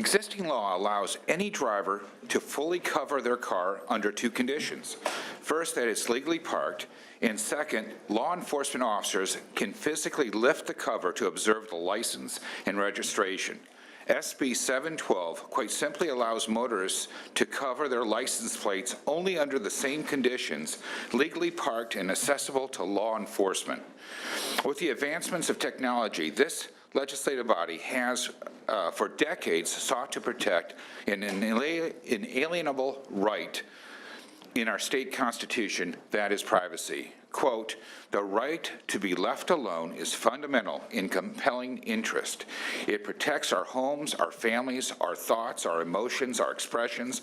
Existing law allows any driver to fully cover their car under two conditions. First, that it's legally parked, and second, law enforcement officers can physically lift the cover to observe the license and registration. SB712 quite simply allows motorists to cover their license plates only under the same conditions, legally parked and accessible to law enforcement. With the advancements of technology, this legislative body has for decades sought to protect an inalienable right in our state constitution, that is privacy. Quote, "The right to be left alone is fundamental in compelling interest. It protects our homes, our families, our thoughts, our emotions, our expressions,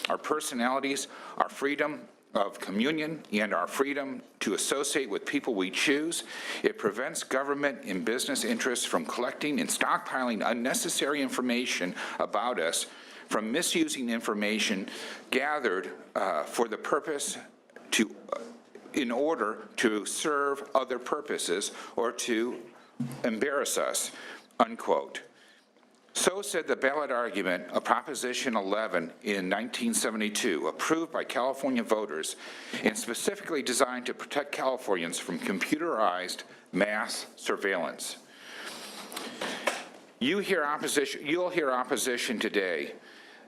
our personalities, our freedom of communion, and our freedom to associate with people we choose. It prevents government and business interests from collecting and stockpiling unnecessary information about us, from misusing information gathered for the purpose to in order to serve other purposes or to embarrass us," unquote. So said the ballot argument of Proposition 11 in 1972, approved by California voters and specifically designed to protect Californians from computerized mass surveillance. You'll hear opposition today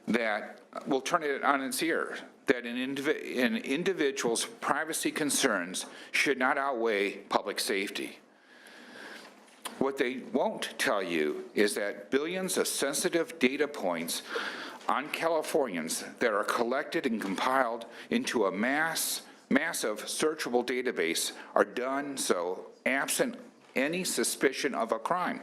that will turn it on its ear, that an individual's privacy concerns should not outweigh public safety. What they won't tell you is that billions of sensitive data points on Californians that are collected and compiled into a massive searchable database are done so absent any suspicion of a crime.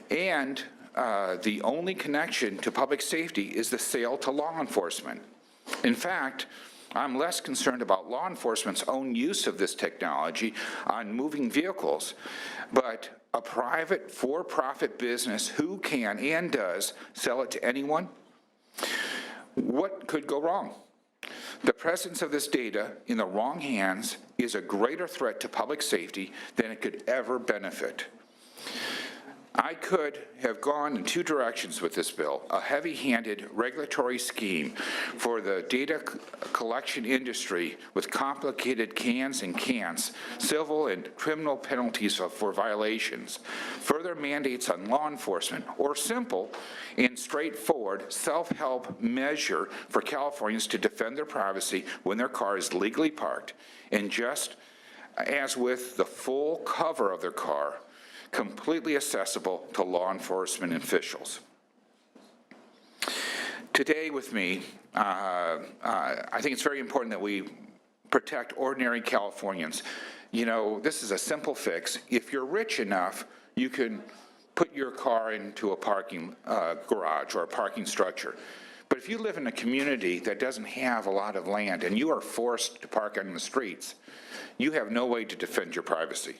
And the only connection to public safety is the sale to law enforcement. In fact, I'm less concerned about law enforcement's own use of this technology on moving vehicles, but a private for-profit business who can and does sell it to anyone. What could go wrong? The presence of this data in the wrong hands is a greater threat to public safety than it could ever benefit. I could have gone in two directions with this bill: a heavy-handed regulatory scheme for the data collection industry with complicated cans and can'ts, civil and criminal penalties for violations, further mandates on law enforcement, or simple and straightforward self-help measure for Californians to defend their privacy when their car is legally parked, and just as with the full cover of their car, completely accessible to law enforcement officials. Today with me, I think it's very important that we protect ordinary Californians. You know, this is a simple fix. If you're rich enough, you can put your car into a parking garage or a parking structure. But if you live in a community that doesn't have a lot of land and you are forced to park on the streets, you have no way to defend your privacy.